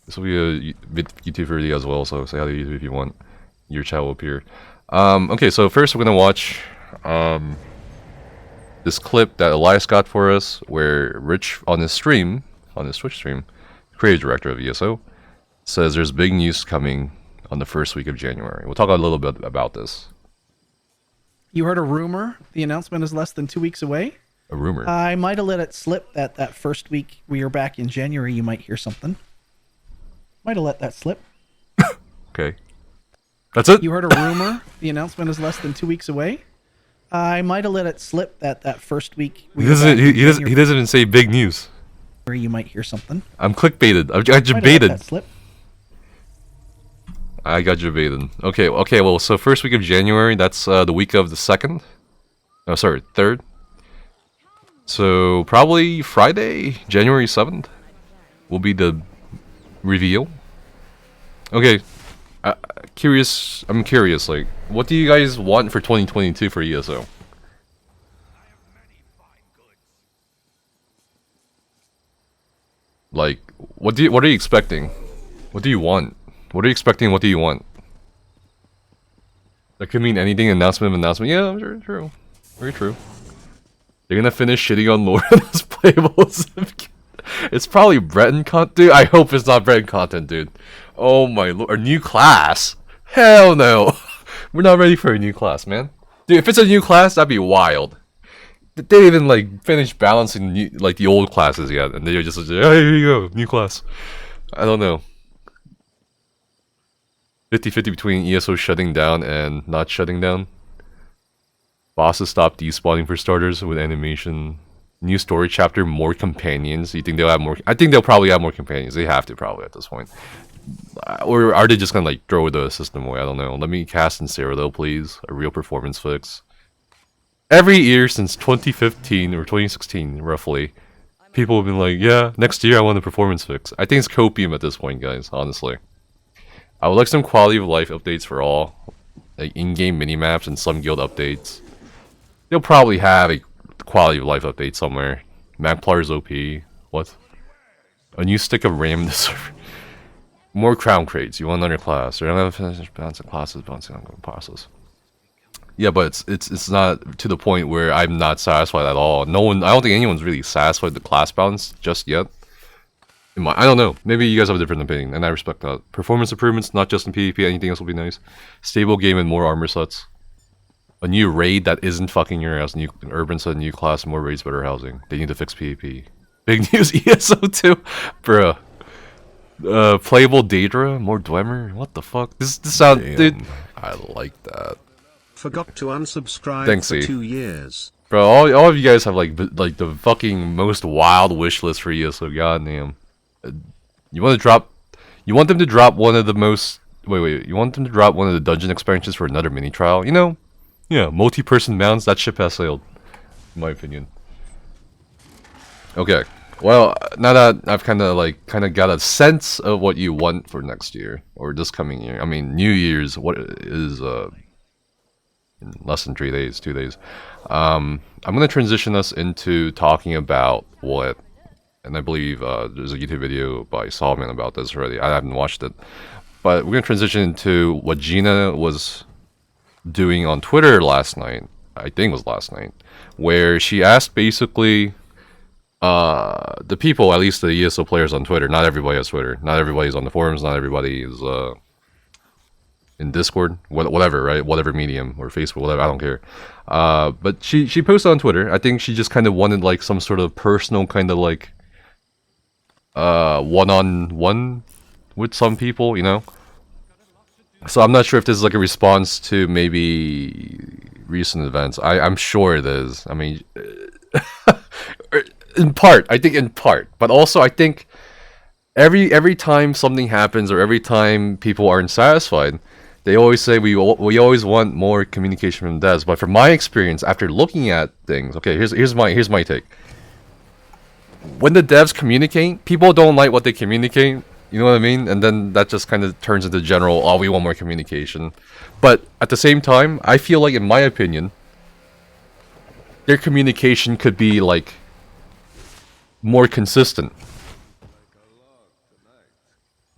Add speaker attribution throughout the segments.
Speaker 1: This will be a YouTube video as well, so say hi to YouTube if you want. Your chat will appear. Okay, so first we're gonna watch this clip that Elias got for us, where Rich on his stream, on his Twitch stream, creative director of ESO, says there's big news coming on the first week of January. We'll talk a little bit about this.
Speaker 2: You heard a rumor? The announcement is less than 2 weeks away?
Speaker 1: A rumor?
Speaker 2: I might have let it slip that first week we are back in January, you might hear something. Might have let that slip.
Speaker 1: Okay. That's it?
Speaker 2: You heard a rumor? The announcement is less than 2 weeks away? I might have let it slip that first week we
Speaker 1: He doesn't even say big news.
Speaker 2: You might hear something.
Speaker 1: I'm clickbaited. I got
Speaker 2: Might have let that
Speaker 1: baited.
Speaker 2: slip.
Speaker 1: I got you baited. Okay, well, so first week of January, that's the week of the 2nd. Oh, sorry, 3rd. So probably Friday, January 7th, will be the reveal. Okay, I'm curious, like, what do you guys want for 2022 for ESO? Like, what are you expecting? What do you want? What are you expecting? What do you want? That could mean anything. Announcement. Yeah, sure, true. Very true. They're gonna finish shitting on Loraden's playables. It's probably Breton content. Dude, I hope it's not Breton content, dude. Oh my lord. A new class? Hell no. We're not ready for a new class, man. Dude, if it's a new class, that'd be wild. They didn't even, like, finish balancing the old classes yet. And they're just like, hey, here you go. New class. I don't know. 50-50 between ESO shutting down and not shutting down. Bosses stop despawning for starters with animation. New story chapter, more companions. You think they'll have more? I think they'll probably have more companions. They have to probably at this point. Or are they just gonna like throw the system away? I don't know. Let me cast in Zerodead, please. A real performance fix. Every year since 2015 or 2016, roughly, people have been like, yeah, next year I want a performance fix. I think it's copium at this point, guys, honestly. I would like some quality of life updates for all, like in-game minimaps and some guild updates. They'll probably have a quality of life update somewhere. Magplar's OP. What? A new stick of RAM to serve. More crown crates. You want another class? Or don't have to finish bouncing classes, bouncing ongoing process. Yeah, but it's not to the point where I'm not satisfied at all. No one. I don't think anyone's really satisfied with the class balance just yet. I don't know. Maybe you guys have a different opinion, and I respect that. Performance improvements, not just in PvP. Anything else will be nice. Stable game and more armor sets. A new raid that isn't fucking your ass. New urban set, new class, more raids, better housing. They need to fix PvP. Big news, ESO 2, bruh. Playable Daedra, more Dwemer. What the fuck? This sound, dude.
Speaker 3: I like that.
Speaker 4: Forgot to unsubscribe
Speaker 1: Thanks,
Speaker 4: for
Speaker 1: C.
Speaker 4: 2 years.
Speaker 1: Bro, all of you guys have like the fucking most wild wish list for ESO. Goddamn. You want to drop? You want them to drop one of the most? Wait. You want them to drop one of the dungeon expansions for another mini trial? You know, yeah, multi-person mounts. That ship has sailed, in my opinion. Okay. Well, now that I've kind of got a sense of what you want for next year or this coming year. I mean, New Year's. What is in less than 3 days, 2 days. I'm gonna transition us into talking about what. And I believe there's a YouTube video by Solomon about this already. I haven't watched it. But we're going to transition into what Gina was doing on Twitter last night. I think it was last night. Where she asked basically the people, at least the ESO players on Twitter. Not everybody has Twitter. Not everybody's on the forums. Not everybody is in Discord. Whatever, right? Whatever medium. Or Facebook, whatever. I don't care. But she posted on Twitter. I think she just kind of wanted like some sort of personal kind of like one-on-one with some people, you know. So I'm not sure if this is like a response to maybe recent events. I'm sure it is. I mean, in part, I think in part, but also I think every time something happens or every time people aren't satisfied, they always say we always want more communication from devs. But from my experience, after looking at things, okay, here's my take. When the devs communicate, people don't like what they communicate. You know what I mean? And then that just kind of turns into general, oh, we want more communication. But at the same time, I feel like, in my opinion, their communication could be, like, more consistent.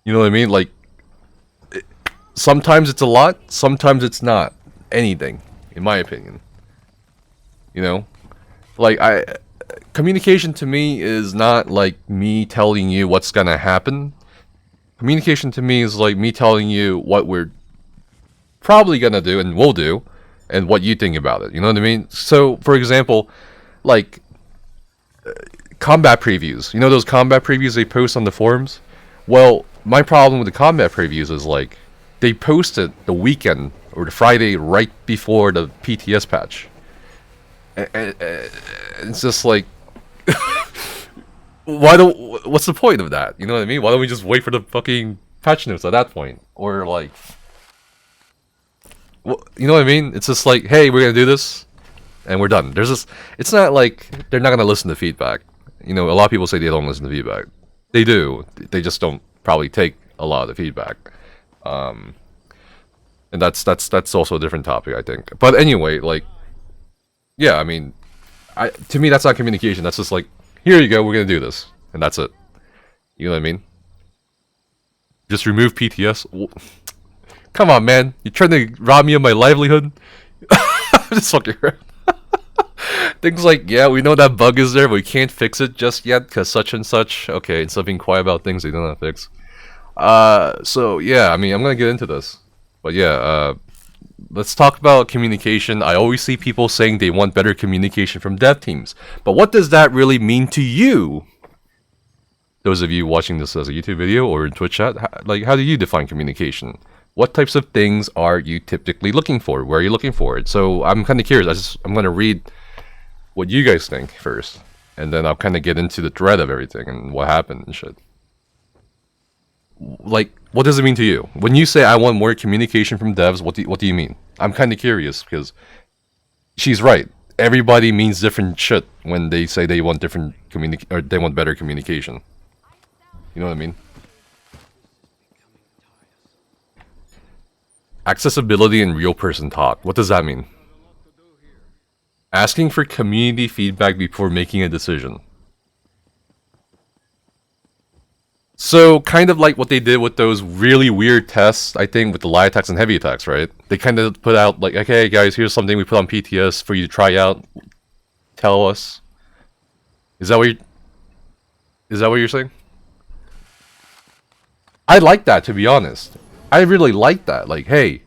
Speaker 1: You know what I mean? Like, sometimes it's a lot, sometimes it's not anything, in my opinion. You know? Like, communication to me is not like me telling you what's gonna happen. Communication to me is like me telling you what we're probably gonna do and will do, and what you think about it. You know what I mean? So, for example, like, combat previews. You know those combat previews they post on the forums? Well, my problem with the combat previews is, like, they post it the weekend or the Friday right before the PTS patch. And it's just like, what's the point of that? You know what I mean? Why don't we just wait for the fucking patch notes at that point? Or, like, you know what I mean? It's just like, hey, we're gonna do this, and we're done. There's this. It's not like they're not gonna listen to feedback. You know, a lot of people say they don't listen to feedback. They do. They just don't probably take a lot of the feedback. And that's also a different topic, I think. But anyway, like, yeah, I mean, to me that's not communication. That's just like, here you go, we're gonna do this, and that's it. You know what I mean? Just remove PTS. Come on, man. You're trying to rob me of my livelihood? I'm just fucking around. Things like, yeah, we know that bug is there, but we can't fix it just yet, because such and such. Okay, instead of being quiet about things they don't have to fix. So, yeah, I mean, I'm gonna get into this. But yeah, let's talk about communication. I always see people saying they want better communication from dev teams. But what does that really mean to you? Those of you watching this as a YouTube video or in Twitch chat, how do you define communication? What types of things are you typically looking for? Where are you looking for it? So I'm kind of curious. I'm going to read what you guys think first. And then I'll kind of get into the thread of everything and what happened and shit. Like, what does it mean to you? When you say, I want more communication from devs, what do you mean? I'm kind of curious because she's right. Everybody means different shit when they say they want different or they want better communication. You know what I mean? Accessibility and real person talk. What does that mean? Asking for community feedback before making a decision. So, kind of like what they did with those really weird tests, I think, with the light attacks and heavy attacks, right? They kind of put out, like, okay, guys, here's something we put on PTS for you to try out. Tell us. Is that what you're saying? I like that, to be honest. I really like that. Like, hey,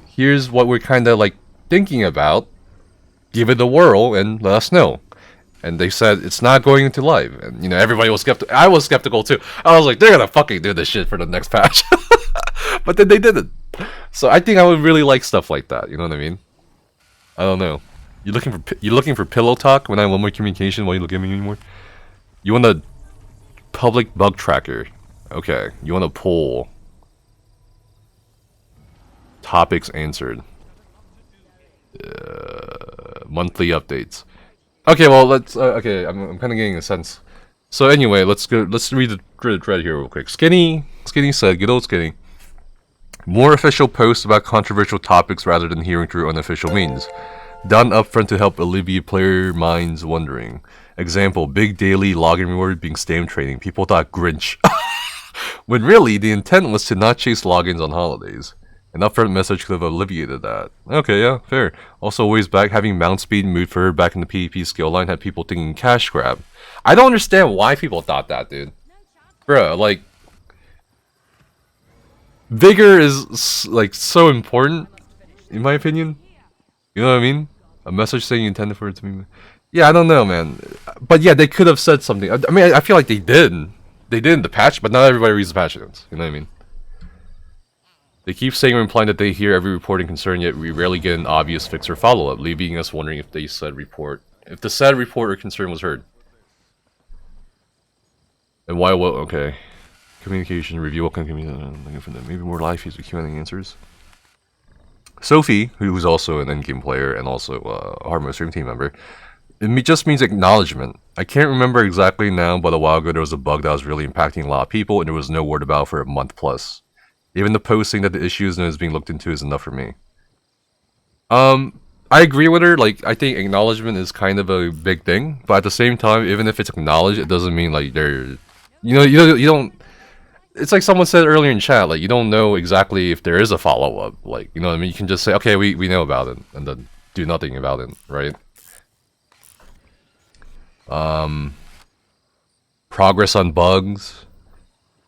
Speaker 1: here's what we're kind of, like, thinking about. Give it a whirl and let us know. And they said it's not going into live. And, you know, everybody was skeptical. I was skeptical, too. I was like, they're gonna fucking do this shit for the next patch. But then they didn't. So I think I would really like stuff like that. You know what I mean? I don't know. You're looking for pillow talk when I want more communication while you look at me anymore? You want a public bug tracker. Okay. You want a poll. Topics answered. Monthly updates. Okay, well, let's. Okay, I'm kind of getting a sense. So anyway, let's read the thread here real quick. Skinny said, "Good old Skinny. More official posts about controversial topics rather than hearing through unofficial means. Done upfront to help alleviate player minds wondering. Example: big daily login reward being stamp trading. People thought Grinch, when really the intent was to not chase logins on holidays." An upfront message could have alleviated that. Okay, yeah, fair. Also, ways back, having mount speed moved for her back in the PvP skill line had people thinking cash grab. I don't understand why people thought that, dude. Bruh, like, vigor is, like, so important, in my opinion. You know what I mean? A message saying you intended for it to be... Yeah, I don't know, man. But yeah, they could have said something. I mean, I feel like they did. They did in the patch, but not everybody reads the patch notes. You know what I mean? They keep saying or implying that they hear every reporting concern, yet we rarely get an obvious fix or follow-up, leaving us wondering if the said report or concern was heard. And why, what, okay. Communication, review, what kind of communication, looking for them. Maybe more live feeds with Q&A answers. Sophie, who is also an endgame player and also a Hard Mode Stream team member, it just means acknowledgement. I can't remember exactly now, but a while ago there was a bug that was really impacting a lot of people, and there was no word about it for a month plus. Even the posting that the issue is being looked into is enough for me. I agree with her. Like, I think acknowledgement is kind of a big thing, but at the same time, even if it's acknowledged, it doesn't mean like they're, you don't. it's like someone said earlier in chat, like, you don't know exactly if there is a follow-up. Like, you know what I mean? You can just say, okay, we know about it, and then do nothing about it, right? Progress on bugs,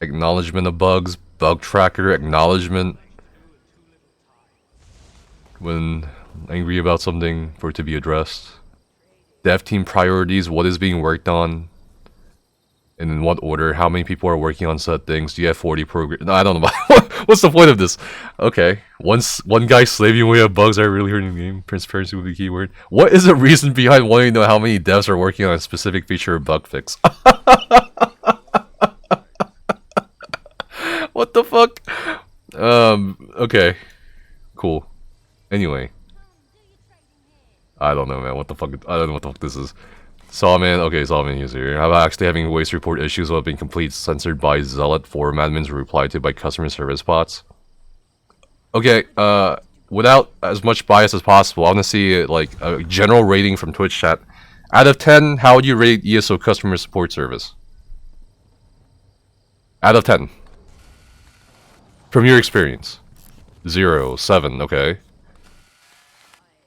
Speaker 1: acknowledgement of bugs, bug tracker, acknowledgement. When angry about something, for it to be addressed. Dev team priorities, what is being worked on, and in what order, how many people are working on said things, do you have 40 programs? No, I don't know. What's the point of this? Okay, one guy slaving away at bugs are really hurting the game. Transparency would be the key word. What is the reason behind wanting to know how many devs are working on a specific feature or bug fix? What the fuck? Okay. Cool. Anyway. I don't know, man. What the fuck? I don't know what the fuck this is. Sawman. Okay, Sawman user here. How about actually having waste report issues without being complete censored by Zealot forum admins replied to by customer service bots? Okay, without as much bias as possible, I want to see like a general rating from Twitch chat. Out of 10, how would you rate ESO customer support service? Out of 10. From your experience. 0, 7, okay.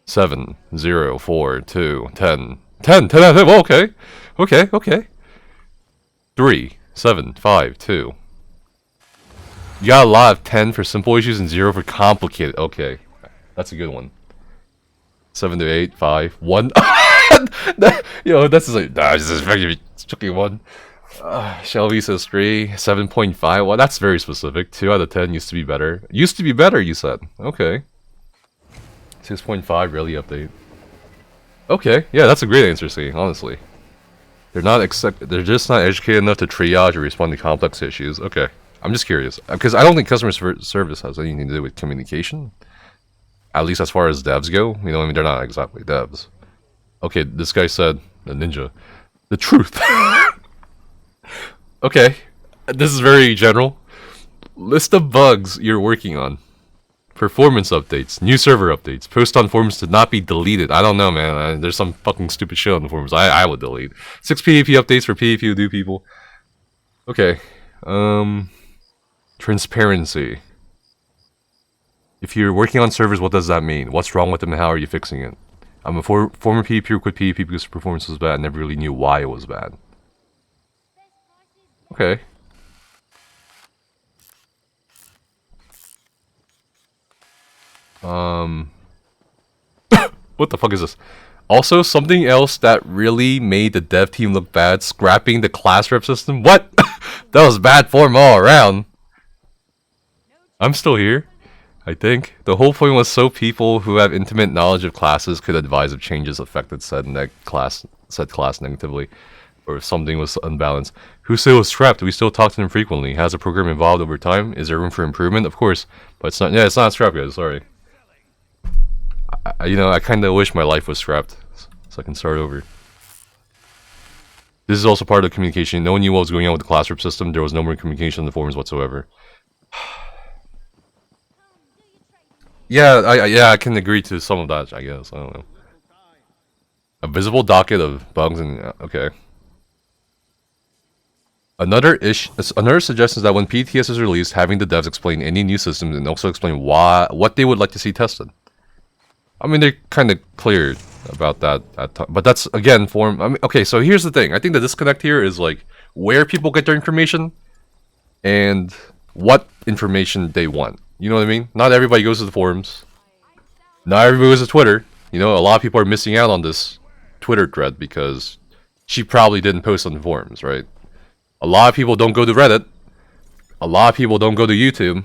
Speaker 1: 7, 0, 4, 2, 10. 10, 10 out of 10, well, okay. Okay, okay. 3, 7, 5, 2. You got a lot of 10 for simple issues and 0 for complicated. Okay. That's a good one. 7 to 8, 5, 1. Yo, that's just like, nah, this is very chucky one. Shelby says 3, 7.5. Well, that's very specific. 2 out of 10 used to be better. Used to be better, you said. Okay. 6.5 really update. Okay, yeah, that's a great answer, see, honestly. They're just not educated enough to triage or respond to complex issues. Okay. I'm just curious. Because I don't think customer service has anything to do with communication. At least as far as devs go. You know what I mean? They're not exactly devs. Okay, this guy said, the ninja, the truth. Okay, this is very general. List of bugs you're working on. Performance updates, new server updates, post on forums to not be deleted. I don't know, man. There's some fucking stupid shit on the forums. I would delete. 6 PvP updates for PvP do people. Okay. Transparency. If you're working on servers, what does that mean? What's wrong with them and how are you fixing it? I'm a former PvP who quit PvP because performance was bad and never really knew why it was bad. Okay. What the fuck is this? Also, something else that really made the dev team look bad, scrapping the class rep system. What? That was bad form all around. I'm still here, I think. The whole point was so people who have intimate knowledge of classes could advise of changes affected said class negatively, or if something was unbalanced. Who said it was scrapped? We still talk to them frequently. Has the program evolved over time? Is there room for improvement? Of course, but it's not. Yeah, it's not scrapped, guys. Sorry. I kind of wish my life was scrapped, so I can start over. This is also part of the communication. No one knew what was going on with the class rep system. There was no more communication on the forums whatsoever. Yeah, I can agree to some of that, I guess. I don't know. A visible docket of bugs and okay. Another suggestion is that when PTS is released, having the devs explain any new systems and also explain what they would like to see tested. I mean, they're kind of clear about that but that's again form. I mean, okay, so here's the thing. I think the disconnect here is like where people get their information and what information they want. You know what I mean? Not everybody goes to the forums. Not everybody goes to Twitter. You know, a lot of people are missing out on this Twitter thread because she probably didn't post on the forums, right? A lot of people don't go to Reddit. A lot of people don't go to YouTube.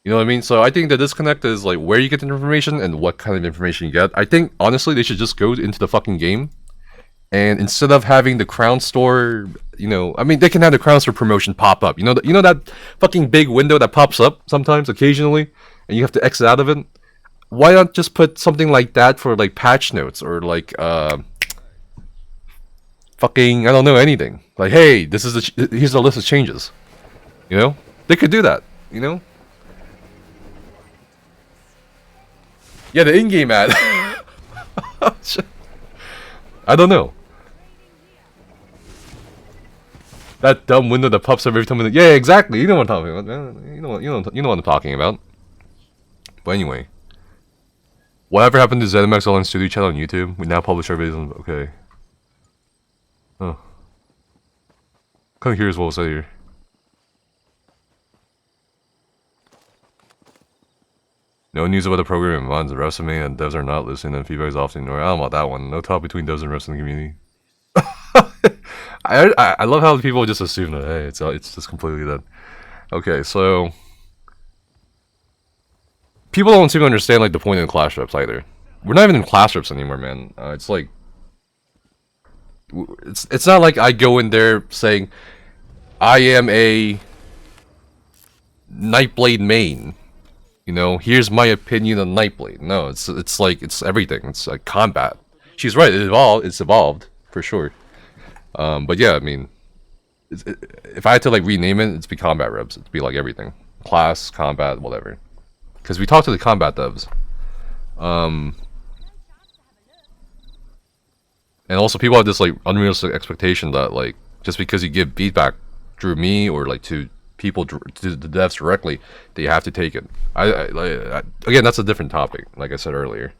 Speaker 1: You know what I mean? So I think the disconnect is like where you get the information and what kind of information you get. I think, honestly, they should just go into the fucking game. And instead of having the Crown Store, you know, I mean, they can have the Crown Store promotion pop up. You know that fucking big window that pops up sometimes, occasionally, and you have to exit out of it? Why not just put something like that for, like, patch notes or, like, fucking, I don't know, anything. Like, hey, this is here's the list of changes. You know? They could do that, you know? Yeah, the in-game ad. I don't know. That dumb window that pops up every time. Yeah, exactly. You know what I'm talking about. You know what I'm talking about. But anyway, whatever happened to ZeniMax Online Studio channel on YouTube? We now publish our videos on. Okay. Oh. Kind of curious what was said here. No news about the program in the resume and devs are not listening and feedback is often ignored. I don't know about that one. No talk between devs and rest of the community. I love how people just assume that, hey, it's just completely dead. Okay, so people don't seem to understand like the point of the class reps either. We're not even in class reps anymore, man. It's like it's not like I go in there saying I am a Nightblade main. You know, here's my opinion on Nightblade. No, it's like it's everything. It's like combat. She's right. It's evolved for sure. But yeah, I mean, if I had to like rename it, it'd be combat reps. It'd be like everything, class, combat, whatever. Because we talked to the combat devs. And also people have this like unrealistic expectation that like just because you give feedback through me or like to people to the devs directly, that you have to take it. I again, that's a different topic, like I said earlier.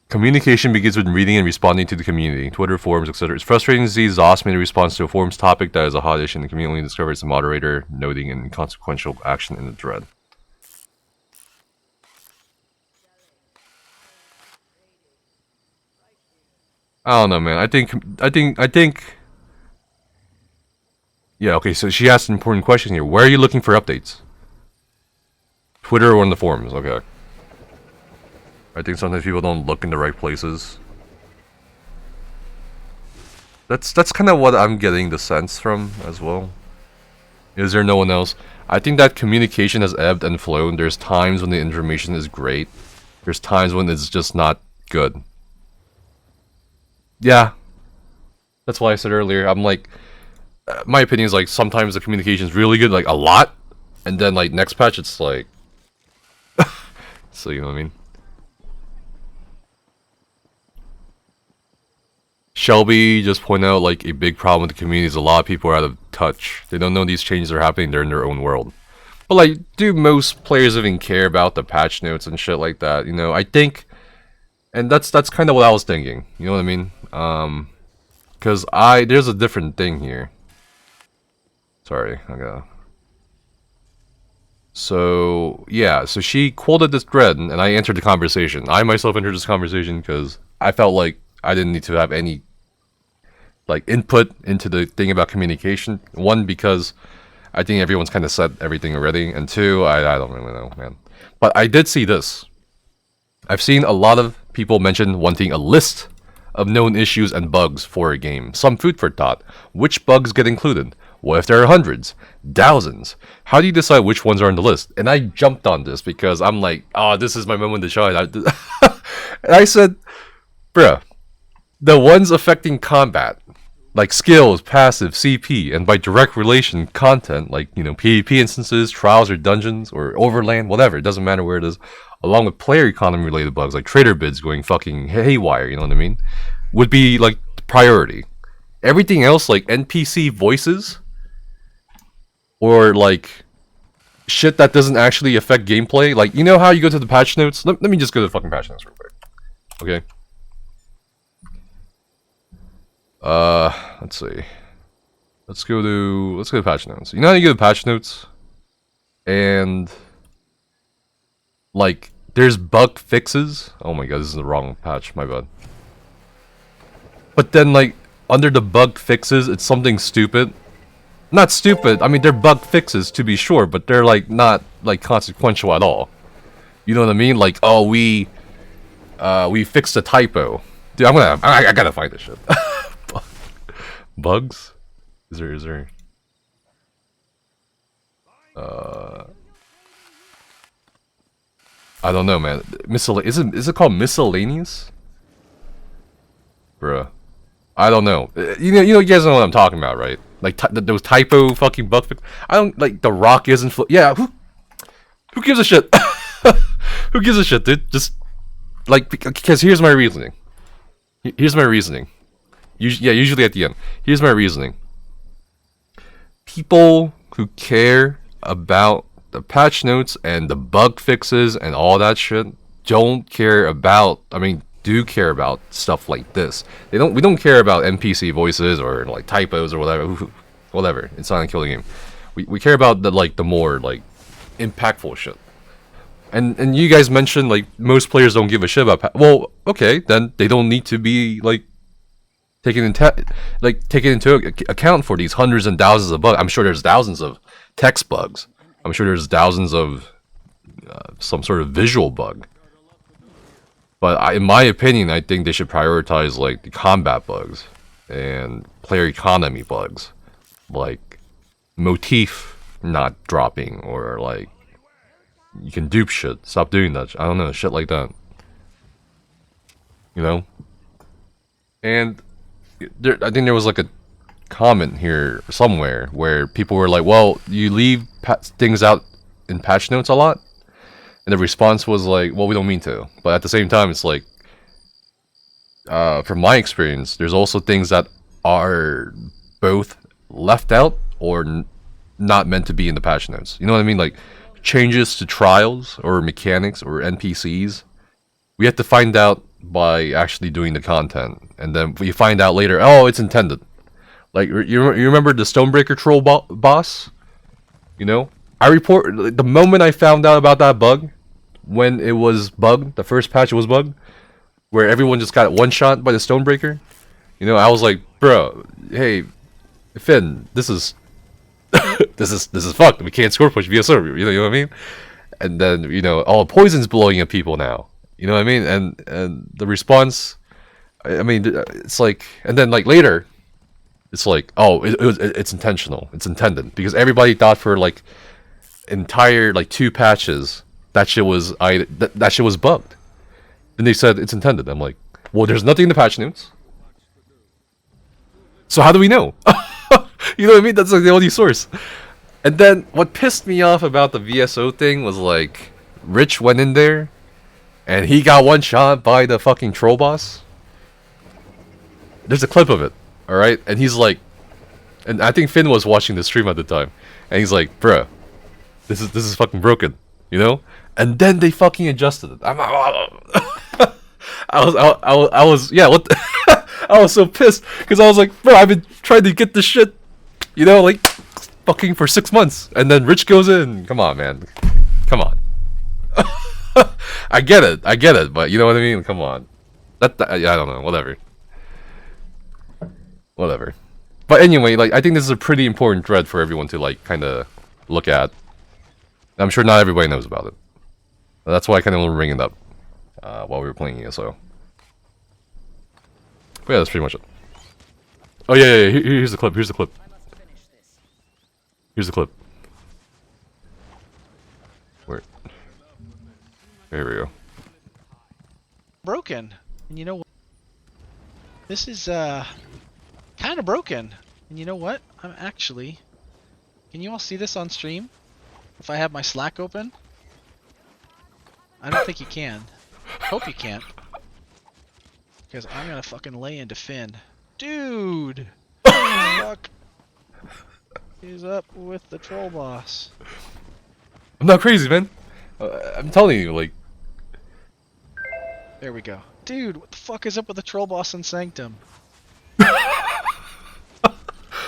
Speaker 1: Communication begins with reading and responding to the community, Twitter, forums, etc. It's frustrating to see ZOS made a response to a forums topic that is a hot issue and the community only discovers the moderator noting inconsequential action in the thread. I don't know, man. I think. Yeah, okay, so she asked an important question here. Where are you looking for updates? Twitter or on the forums? Okay. I think sometimes people don't look in the right places. That's kind of what I'm getting the sense from as well. Is there no one else? I think that communication has ebbed and flowed. There's times when the information is great. There's times when it's just not good. Yeah. That's why I said earlier, I'm like, my opinion is like sometimes the communication is really good, like a lot, and then like next patch it's like, so you know what I mean. Shelby just pointed out like a big problem with the community is a lot of people are out of touch. They don't know these changes are happening. They're in their own world. But like, do most players even care about the patch notes and shit like that? You know, I think, and that's kind of what I was thinking. You know what I mean? Cause there's a different thing here. Sorry, I gotta. So yeah, so she quoted this thread, and I entered the conversation. I myself entered this conversation because I felt like I didn't need to have any like input into the thing about communication. One, because I think everyone's kind of said everything already, and two, I don't really know, man. But I did see this. I've seen a lot of people mention wanting a list of known issues and bugs for a game. Some food for thought. Which bugs get included? What if there are hundreds? Thousands? How do you decide which ones are on the list? And I jumped on this because I'm like, oh, this is my moment to shine. And I said, bruh, the ones affecting combat, like skills, passive, CP, and by direct relation content, like, you know, PvP instances, trials or dungeons, or overland, whatever, it doesn't matter where it is, along with player economy related bugs, like trader bids going fucking haywire, you know what I mean, would be, like, priority. Everything else, like NPC voices, or, like, shit that doesn't actually affect gameplay, like, you know how you go to the patch notes? Let me just go to the fucking patch notes real quick. Okay. Let's see. Let's go to patch notes. You know how you go to patch notes? And like there's bug fixes. Oh my god, this is the wrong patch, my bad. But then like under the bug fixes, it's something stupid. Not stupid, I mean they're bug fixes to be sure, but they're like not like consequential at all. You know what I mean? Like, oh, we fixed a typo. Dude, I gotta find this shit. Bugs? Is there I don't know, man. Is it called miscellaneous? Bruh. I don't know. You guys know what I'm talking about, right? Like those typo fucking bug fix. I don't like the rock isn't yeah, who gives a shit? Who gives a shit, dude? Just like, because here's my reasoning. Here's my reasoning. Usually at the end. Here's my reasoning. People who care about the patch notes and the bug fixes and all that shit don't care about, do care about stuff like this. We don't care about NPC voices or like typos or whatever. It's not a killing game. We care about the more like impactful shit. And you guys mentioned like most players don't give a shit about well, okay, then they don't need to be like taken into account for these hundreds and thousands of bugs. I'm sure there's thousands of text bugs. I'm sure there's thousands of some sort of visual bug. But in my opinion, I think they should prioritize like the combat bugs and player economy bugs, like motif not dropping or like you can dupe shit. Stop doing that. I don't know, shit like that. You know? And I think there was like a comment here somewhere where people were like, well, you leave things out in patch notes a lot? And the response was like, well, we don't mean to. But at the same time, it's like, from my experience, there's also things that are both left out or not meant to be in the patch notes. You know what I mean? Like, changes to trials or mechanics or NPCs. We have to find out by actually doing the content. And then we find out later, oh, it's intended. Like, you remember the Stonebreaker troll boss? You know? The moment I found out about that bug, when it was bugged, the first patch was bugged, where everyone just got one shot by the Stonebreaker, you know, I was like, bro, hey, Finn, this is this is fucked. We can't score push via server, you know what I mean? And then, you know, all the poison's blowing at people now. You know what I mean? And the response, I mean, it's like, and then like later, it's like, oh, it's intentional, it's intended, because everybody thought for like entire like 2 patches that shit was that shit was bugged. Then they said it's intended. I'm like, well, there's nothing in the patch notes, so how do we know? You know what I mean? That's like the only source. And then what pissed me off about the VSO thing was like, Rich went in there and he got one shot by the fucking troll boss. There's a clip of it, alright? And he's like, and I think Finn was watching the stream at the time, and he's like, bruh, this is fucking broken, you know? And then they fucking adjusted it. I was yeah, what the I was so pissed, because I was like, bro, I've been trying to get this shit, you know, like, fucking for 6 months, and then Rich goes in. Come on, man. Come on. I get it, but you know what I mean? Come on. I don't know, whatever. But anyway, like, I think this is a pretty important thread for everyone to, like, kind of look at. I'm sure not everybody knows about it. But that's why I kind of want to bring it up while we were playing ESO. But yeah, that's pretty much it. Oh yeah, here's the clip, Here's the clip. Where? There we go.
Speaker 3: Broken. And you know what? This is kind of broken. And you know what? I'm actually... Can you all see this on stream? If I have my Slack open? I don't think you can. Hope you can't. Because I'm gonna fucking lay into Finn. Dude! Fuck. He's up with the troll boss.
Speaker 1: I'm not crazy, man. I'm telling you, like...
Speaker 3: There we go. Dude, what the fuck is up with the troll boss in Sanctum?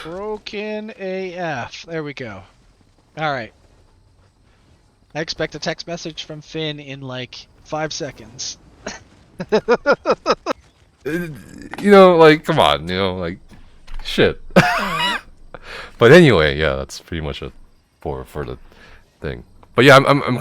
Speaker 3: Broken AF. There we go. Alright. I expect a text message from Finn in like 5 seconds.
Speaker 1: You know, like, come on, you know, like, shit. But anyway, yeah, that's pretty much it for the thing. But yeah, I'm kind of